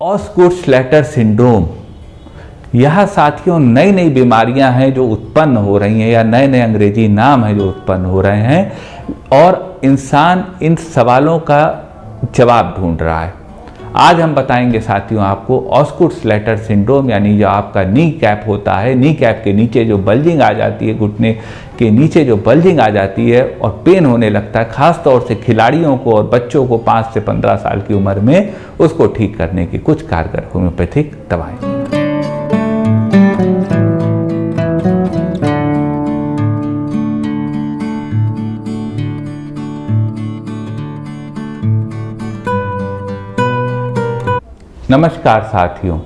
ऑस्गुड-स्लेटर syndrome, यह साथियों नई नई बीमारियां हैं जो उत्पन्न हो रही हैं या नए नए अंग्रेजी नाम हैं जो उत्पन्न हो रहे हैं और इंसान इन सवालों का जवाब ढूंढ रहा है। आज हम बताएंगे साथियों आपको ऑस्गुड-स्लेटर सिंड्रोम, यानी जो आपका नी कैप होता है, नी कैप के नीचे जो बल्जिंग आ जाती है, घुटने के नीचे जो बल्जिंग आ जाती है और पेन होने लगता है, खास तौर से खिलाड़ियों को और बच्चों को 5 से 15 साल की उम्र में, उसको ठीक करने की कुछ कारगर होम्योपैथिक दवाएं। नमस्कार साथियों,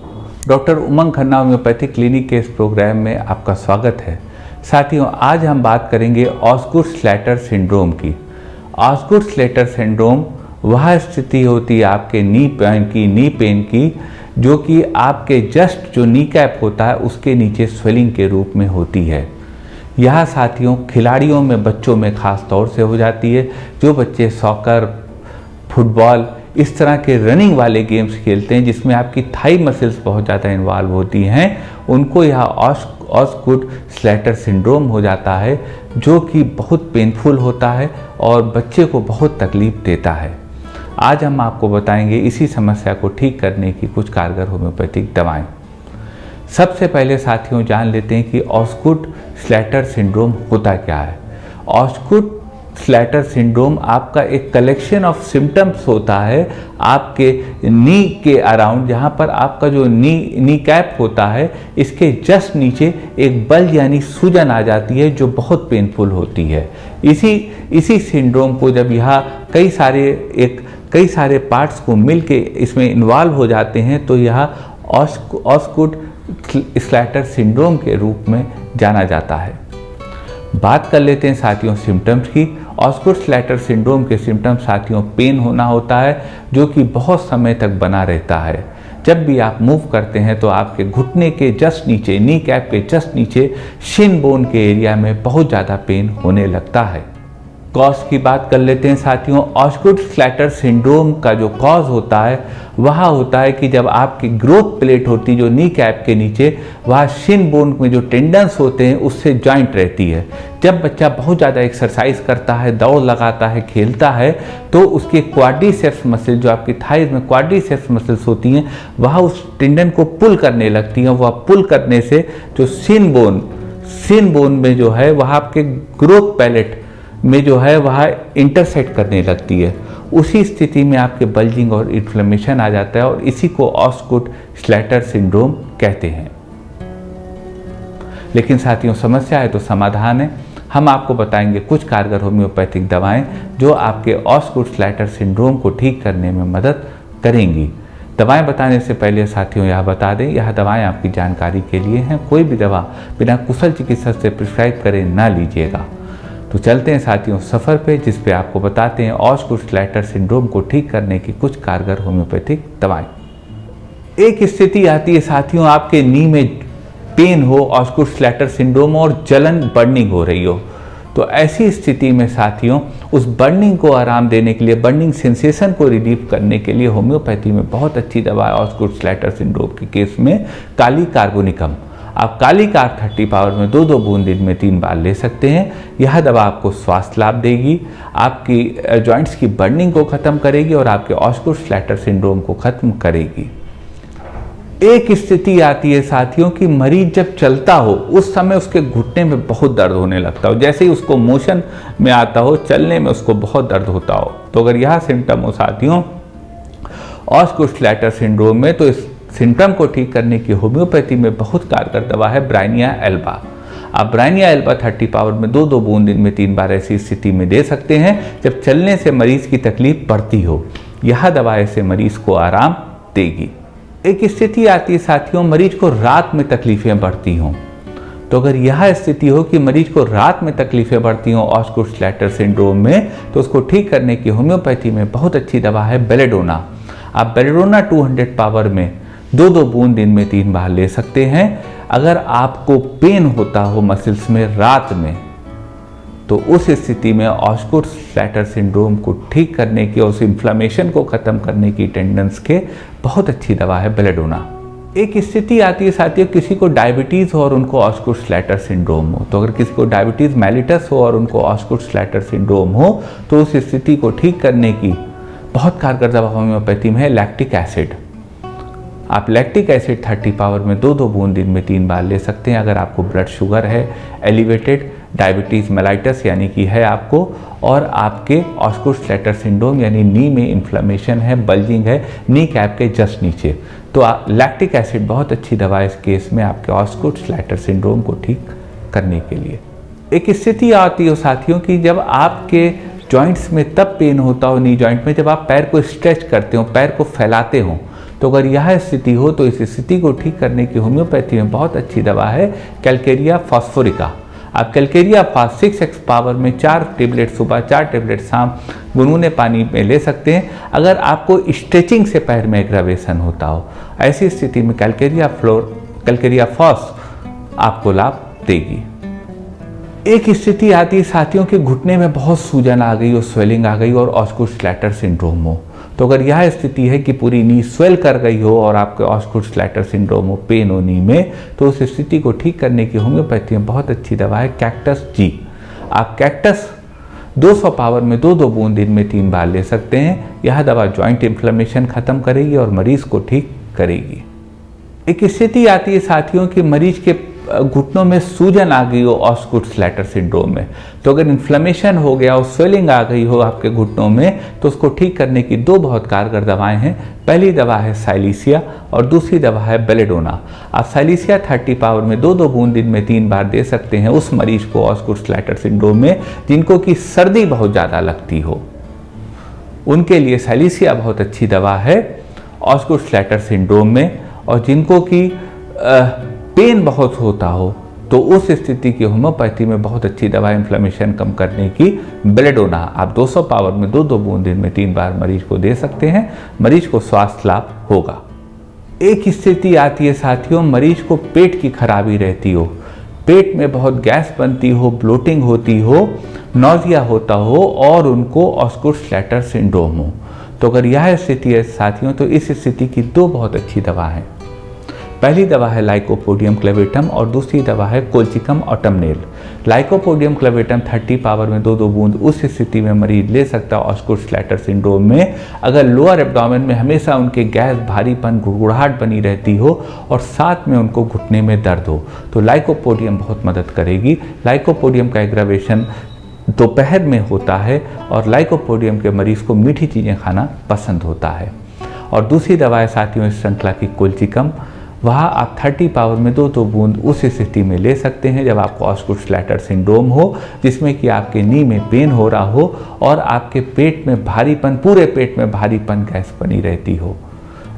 डॉक्टर उमंग खन्ना होम्योपैथिक क्लिनिक के इस प्रोग्राम में आपका स्वागत है। साथियों, आज हम बात करेंगे ऑस्गुड-स्लेटर सिंड्रोम की। ऑस्गुड-स्लेटर सिंड्रोम वह स्थिति होती है आपके नी पेन की जो कि आपके जस्ट जो नी कैप होता है उसके नीचे स्वेलिंग के रूप में होती है। यह साथियों खिलाड़ियों में, बच्चों में खास तौर से हो जाती है। जो बच्चे सॉकर, फुटबॉल, इस तरह के रनिंग वाले गेम्स खेलते हैं जिसमें आपकी थाई मसल्स बहुत ज़्यादा इन्वॉल्व होती हैं, उनको यह ऑस्गुड-स्लेटर सिंड्रोम हो जाता है जो कि बहुत पेनफुल होता है और बच्चे को बहुत तकलीफ देता है। आज हम आपको बताएंगे इसी समस्या को ठीक करने की कुछ कारगर होम्योपैथिक दवाएं। सबसे पहले साथियों जान लेते हैं कि ऑस्गुड-स्लेटर सिंड्रोम होता क्या है। ऑस्गुड-स्लेटर सिंड्रोम आपका एक कलेक्शन ऑफ सिम्टम्स होता है आपके नी के अराउंड, जहाँ पर आपका जो नी कैप होता है इसके जस्ट नीचे एक बल्ज यानी सूजन आ जाती है जो बहुत पेनफुल होती है। इसी सिंड्रोम को जब यहाँ कई सारे पार्ट्स को मिलके इसमें इन्वॉल्व हो जाते हैं तो यह ऑस्गुड-स्लेटर सिंड्रोम के रूप में जाना जाता है। बात कर लेते हैं साथियों सिम्टम्स की। ऑस्गुड-स्लेटर सिंड्रोम के सिम्टम्स साथियों पेन होना होता है जो कि बहुत समय तक बना रहता है। जब भी आप मूव करते हैं तो आपके घुटने के जस्ट नीचे, नी कैप के जस्ट नीचे शिन बोन के एरिया में बहुत ज़्यादा पेन होने लगता है। कॉज की बात कर लेते हैं साथियों। ऑस्गुड-स्लेटर सिंड्रोम का जो कॉज होता है वह होता है कि जब आपकी ग्रोथ प्लेट होती जो नी कैप के नीचे, वह शिन बोन में जो टेंडन्स होते हैं उससे जॉइंट रहती है। जब बच्चा बहुत ज़्यादा एक्सरसाइज करता है, दौड़ लगाता है, खेलता है तो उसके क्वाड्रिसेप्स मसल, जो आपकी थाइज में क्वाड्रिसेप्स मसल्स होती हैं, वह उस टेंडन को पुल करने लगती हैं। वह पुल करने से जो शिन बोन में जो है वह आपके ग्रोथ पैलेट में जो है वह इंटरसेक्ट करने लगती है। उसी स्थिति में आपके बल्जिंग और इन्फ्लेमेशन आ जाता है और इसी को ऑस्गुड-स्लेटर सिंड्रोम कहते हैं। लेकिन साथियों समस्या है तो समाधान है। हम आपको बताएंगे कुछ कारगर होम्योपैथिक दवाएं जो आपके ऑस्गुड-स्लेटर सिंड्रोम को ठीक करने में मदद करेंगी। दवाएं बताने से पहले साथियों यह बता दें, यह दवाएं आपकी जानकारी के लिए हैं। कोई भी दवा बिना कुशल चिकित्सक से प्रिस्क्राइब करे ना लीजिएगा। तो चलते हैं साथियों सफ़र पे, जिस पे आपको बताते हैं ऑस्गुड-स्लेटर सिंड्रोम को ठीक करने की कुछ कारगर होम्योपैथिक दवाएं। एक स्थिति आती है साथियों आपके नी में पेन हो, ऑस्गुड-स्लेटर सिंड्रोम और जलन, बर्निंग हो रही हो। तो ऐसी स्थिति में साथियों उस बर्निंग को आराम देने के लिए, बर्निंग सेंसेशन को रिलीव करने के लिए होम्योपैथी में बहुत अच्छी दवा है ऑस्गुड-स्लेटर सिंड्रोम के केस में काली कार्बोनिकम। आप काली कार 30 पावर में 2-2 बूंद दिन में 3 बार ले सकते हैं। यह दवा आपको स्वास्थ्य लाभ देगी, आपकी जॉइंट्स की बर्निंग को ख़त्म करेगी और आपके ऑस्गुड-स्लेटर सिंड्रोम को ख़त्म करेगी। एक स्थिति आती है साथियों कि मरीज जब चलता हो उस समय उसके घुटने में बहुत दर्द होने लगता हो। जैसे ही उसको मोशन में आता हो, चलने में उसको बहुत दर्द होता हो। तो अगर यह सिम्टम हो साथियों ऑस्गुड-स्लेटर सिंड्रोम में, तो इस सिम्टम को ठीक करने की होम्योपैथी में बहुत कारगर दवा है ब्राइनिया एल्बा। आप ब्राइनिया एल्बा 30 पावर में 2-2 बूंद दिन में 3 बार ऐसी स्थिति में दे सकते हैं जब चलने से मरीज की तकलीफ बढ़ती हो। यह दवा ऐसे मरीज को आराम देगी। एक स्थिति आती है साथियों मरीज को रात में तकलीफें बढ़ती हों। तो अगर यह स्थिति हो कि मरीज को रात में तकलीफें बढ़ती हों ऑस्गुड-स्लेटर सिंड्रोम में, तो उसको ठीक करने की होम्योपैथी में बहुत अच्छी दवा है बेलेडोना। आप बेलेडोना 200 पावर में 2-2 बूंद दिन में 3 बार ले सकते हैं। अगर आपको पेन होता हो मसल्स में रात में, तो उस स्थिति में ऑस्गुड स्लैटर सिंड्रोम को ठीक करने की और उस इन्फ्लेमेशन को ख़त्म करने की टेंडेंस के बहुत अच्छी दवा है बेलेडोना। एक स्थिति आती है साथियों, किसी को डायबिटीज़ हो और उनको ऑस्गुड स्लैटर सिंड्रोम हो। तो अगर किसी को डायबिटीज़ मेलिटस हो और उनको ऑस्गुड स्लैटर सिंड्रोम हो तो उस स्थिति को ठीक करने की बहुत कारगर दवा होम्योपैथी में है लैक्टिक एसिड। आप लैक्टिक एसिड 30 पावर में 2-2 बूंद दिन में 3 बार ले सकते हैं। अगर आपको ब्लड शुगर है एलिवेटेड, डायबिटीज़ मेलाइटस यानी कि है आपको, और आपके ऑस्गुड स्लैटर सिंड्रोम यानी नी में इन्फ्लेमेशन है, बल्जिंग है नी कैप के जस्ट नीचे, तो लैक्टिक एसिड बहुत अच्छी दवा है इस केस में आपके ऑस्गुड स्लैटर सिंड्रोम को ठीक करने के लिए। एक स्थिति आती है साथियों कि जब आपके जॉइंट्स में तब पेन होता हो नी जॉइंट में जब आप पैर को स्ट्रेच करते हो, पैर को फैलाते हो। तो अगर यह स्थिति हो तो इस स्थिति को ठीक करने की होम्योपैथी में बहुत अच्छी दवा है कैलकेरिया फॉस्फोरिका। आप कैलकेरिया फास्ट 6x पावर में 4 टेबलेट सुबह 4 टेबलेट शाम गुनगुने पानी में ले सकते हैं। अगर आपको स्ट्रेचिंग से पैर में एग्रावेशन होता हो, ऐसी स्थिति में कैलकेरिया फॉस आपको लाभ देगी। एक स्थिति आती है साथियों के घुटने में बहुत सूजन आ गई और स्वेलिंग आ गई और ऑस्गुड स्लैटर सिंड्रोम हो। तो अगर यह स्थिति है कि पूरी नी स्वेल कर गई हो और आपके ऑस्गुड स्लैटर सिंड्रोम हो, पेन हो नी में, तो उस स्थिति को ठीक करने की होम्योपैथी में बहुत अच्छी दवा है कैक्टस जी। आप कैक्टस 200 पावर में 2-2 बूंद दिन में 3 बार ले सकते हैं। यह दवा जॉइंट इन्फ्लेमेशन खत्म करेगी और मरीज को ठीक करेगी। एक स्थिति आती है साथियों कि मरीज के घुटनों में सूजन आ गई हो ऑस्गुड स्लैटर सिंड्रोम में। तो अगर इन्फ्लेमेशन हो गया और स्वेलिंग आ गई हो आपके घुटनों में तो उसको ठीक करने की 2 बहुत कारगर दवाएं हैं। पहली दवा है साइलिसिया और दूसरी दवा है बेलेडोना। आप साइलिसिया 30 पावर में 2-2 बूंद दिन में 3 बार दे सकते हैं उस मरीज को ऑस्गुड स्लैटर सिंड्रोम में जिनको की सर्दी बहुत ज़्यादा लगती हो, उनके लिए साइलिसिया बहुत अच्छी दवा है ऑस्गुड स्लैटर सिंड्रोम में। और जिनको की पेन बहुत होता हो तो उस स्थिति की होम्योपैथी में बहुत अच्छी दवा इन्फ्लेमेशन कम करने की बेलेडोना। आप 200 पावर में 2-2 बूंद दिन में 3 बार मरीज को दे सकते हैं, मरीज को स्वास्थ्य लाभ होगा। एक स्थिति आती है साथियों, मरीज को पेट की खराबी रहती हो, पेट में बहुत गैस बनती हो, ब्लोटिंग होती हो, नौजिया होता हो और उनको ऑस्गुड स्लैटर सिंड्रोम हो। तो अगर यह स्थिति है साथियों तो इस स्थिति की 2 बहुत अच्छी दवा हैं। पहली दवा है लाइकोपोडियम क्लेवेटम और दूसरी दवा है colchicum autumnale. Lycopodium clavatum 30 power में 2-2 बूंद उस स्थिति में मरीज ले सकता है ऑस्गुड स्लैटर सिंड्रोम में अगर लोअर एब्डोमेन में हमेशा उनके गैस, भारीपन, गुड़गुड़ाहट बनी रहती हो और साथ में उनको घुटने में दर्द हो, तो लाइकोपोडियम बहुत मदद करेगी। लाइकोपोडियम का एग्रावेशन दोपहर में होता है और लाइकोपोडियम के मरीज को मीठी चीज़ें खाना पसंद होता है। और दूसरी दवा है साथियों इस श्रृंखला की कोल्चिकम। वहाँ आप 30 पावर में 2-2 बूंद उस स्थिति में ले सकते हैं जब आपको ऑस्गुड स्लैटर सिंड्रोम हो जिसमें कि आपके नी में पेन हो रहा हो और आपके पेट में भारीपन, पूरे पेट में भारीपन, गैस बनी रहती हो।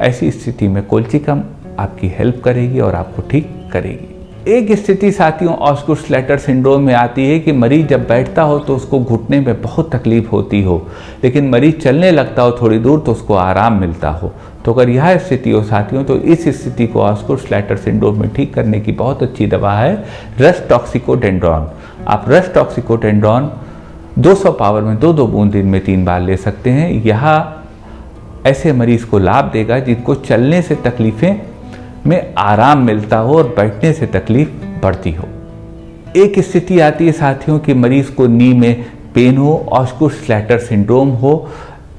ऐसी स्थिति में कोल्चिकम आपकी हेल्प करेगी और आपको ठीक करेगी। एक स्थिति साथियों ऑस्गुड स्लैटर सिंड्रोम में आती है कि मरीज जब बैठता हो तो उसको घुटने में बहुत तकलीफ होती हो, लेकिन मरीज चलने लगता हो थोड़ी दूर तो उसको आराम मिलता हो। तो अगर यह स्थिति हो साथियों तो इस स्थिति को ऑस्गुड स्लैटर सिंड्रोम में ठीक करने की बहुत अच्छी दवा है रसटॉक्सिकोडेंड्रॉन। आप रसटॉक्सिकोडेंड्रॉन 200 पावर में 2-2 बूंद दिन में 3 बार ले सकते हैं। यह ऐसे मरीज को लाभ देगा जिनको चलने से तकलीफें में आराम मिलता हो और बैठने से तकलीफ बढ़ती हो। एक स्थिति आती है साथियों कि मरीज को नी में पेन हो, ऑस्गुड स्लैटर सिंड्रोम हो,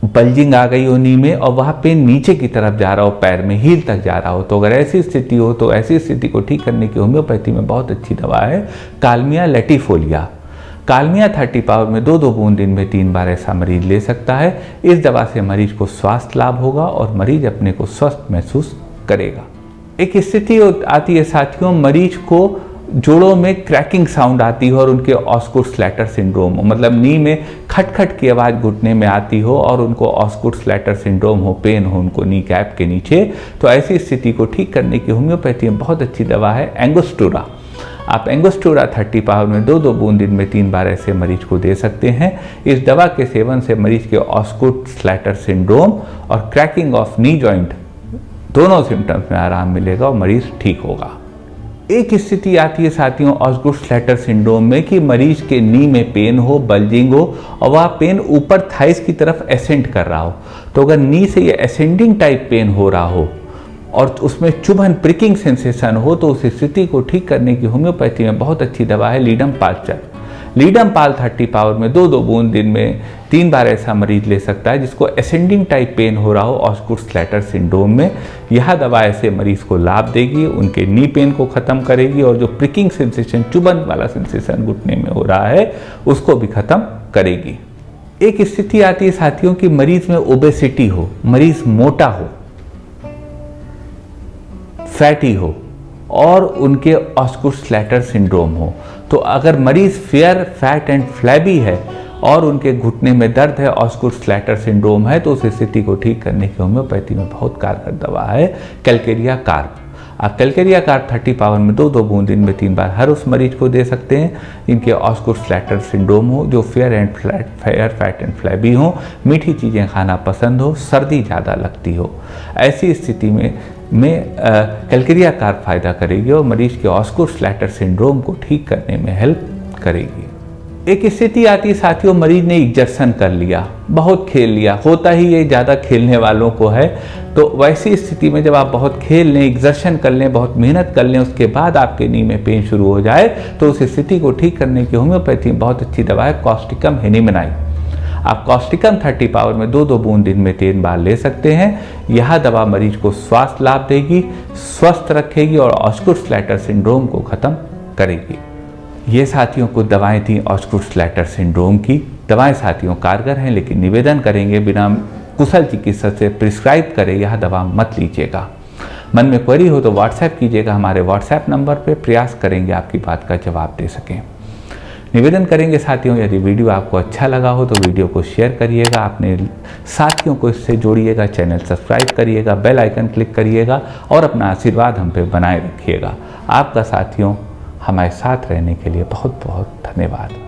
बल्जिंग आ गई हो नी में और वह पेन नीचे की तरफ जा रहा हो, पैर में हील तक जा रहा हो। तो अगर ऐसी स्थिति हो तो ऐसी स्थिति को ठीक करने की होम्योपैथी में बहुत अच्छी दवा है कालमिया लैटिफोलिया। कालमिया 30 पावर में 2-2 बूंद दिन में 3 बार ऐसा मरीज ले सकता है। इस दवा से मरीज को स्वास्थ्य लाभ होगा और मरीज अपने को स्वस्थ महसूस करेगा। एक स्थिति आती है साथियों मरीज को जोड़ों में क्रैकिंग साउंड आती हो और उनके ऑस्गुड स्लैटर सिंड्रोम हो, मतलब नी में खटखट की आवाज़ घुटने में आती हो और उनको ऑस्गुड स्लैटर सिंड्रोम हो, पेन हो उनको नी कैप के नीचे। तो ऐसी स्थिति को ठीक करने की होम्योपैथी में बहुत अच्छी दवा है एंगोस्टोरा। आप एंगोस्टोरा 30 पावर में 2-2 बूंद दिन में 3 बार ऐसे मरीज को दे सकते हैं। इस दवा के सेवन से मरीज के ऑस्गुड स्लैटर सिंड्रोम और क्रैकिंग ऑफ नी जॉइंट दोनों सिम्टम्स में आराम मिलेगा और मरीज ठीक होगा। एक स्थिति आती है साथियों ऑस्गुड स्लैटर सिंड्रोम में कि मरीज के नी में पेन हो, बल्जिंग हो और वह पेन ऊपर थाइस की तरफ एसेंड कर रहा हो। तो अगर नी से ये एसेंडिंग टाइप पेन हो रहा हो और उसमें चुभन प्रिकिंग सेंसेशन हो तो उस स्थिति को ठीक करने की होम्योपैथी में बहुत अच्छी दवा है लीडम पाल्चर। लीडम पाल 30 पावर में 2-2 बूंद दिन में 3 बार ऐसा मरीज ले सकता है जिसको एसेंडिंग टाइप पेन हो रहा हो ऑस्गुड स्लैटर सिंड्रोम में। यह दवा ऐसे मरीज को लाभ देगी, उनके नी पेन को खत्म करेगी और जो प्रिकिंग सेंसेशन, चुभन वाला सेंसेशन घुटने में हो रहा है उसको भी खत्म करेगी। एक स्थिति आती है साथियों कि मरीज में ओबेसिटी हो, मरीज मोटा हो, फैटी हो और उनके ऑस्गुड स्लैटर सिंड्रोम हो। तो अगर मरीज फेयर, फैट एंड फ्लैबी है और उनके घुटने में दर्द है, ऑस्गुड स्लैटर सिंड्रोम है, तो उस स्थिति को ठीक करने की होम्योपैथी में बहुत कारगर दवा है कैलकेरिया कार्ब। आप कैलकेरिया कार्ब 30 पावर में 2-2 बूंद दिन में 3 बार हर उस मरीज को दे सकते हैं जिनके ऑस्गुड स्लैटर सिंड्रोम हो, जो फेयर, फैट एंड फ्लैबी हो, मीठी चीज़ें खाना पसंद हो, सर्दी ज़्यादा लगती हो। ऐसी स्थिति में कैलकेरिया कार्ब फायदा करेगी और मरीज के ऑस्गुड स्लैटर सिंड्रोम को ठीक करने में हेल्प करेगी। एक स्थिति आती है साथियों मरीज ने एग्जर्शन कर लिया, बहुत खेल लिया, होता ही ये ज़्यादा खेलने वालों को है। तो वैसी स्थिति में जब आप बहुत खेल लें, एग्जर्शन कर लें, बहुत मेहनत कर लें, उसके बाद आपके नी में पेन शुरू हो जाए तो उस स्थिति को ठीक करने की होम्योपैथी में बहुत अच्छी दवा है कॉस्टिकम हेनिमेनाई। आप कॉस्टिकम 30 पावर में 2-2 बूंद दिन में 3 बार ले सकते हैं। यह दवा मरीज को स्वास्थ्य लाभ देगी, स्वस्थ रखेगी और ऑस्गुड स्लैटर सिंड्रोम को खत्म करेगी। ये साथियों को दवाएं थी ऑस्गुड स्लैटर सिंड्रोम की। दवाएं साथियों कारगर हैं, लेकिन निवेदन करेंगे बिना कुशल चिकित्सक से प्रिस्क्राइब करें यह दवा मत लीजिएगा। मन में क्वेरी हो तो व्हाट्सएप कीजिएगा हमारे व्हाट्सएप नंबर पर, प्रयास करेंगे आपकी बात का जवाब दे सकें। निवेदन करेंगे साथियों यदि वीडियो आपको अच्छा लगा हो तो वीडियो को शेयर करिएगा, अपने साथियों को इससे जोड़िएगा, चैनल सब्सक्राइब करिएगा, बेल आइकन क्लिक करिएगा और अपना आशीर्वाद हम पे बनाए रखिएगा। आपका साथियों हमारे साथ रहने के लिए बहुत बहुत धन्यवाद।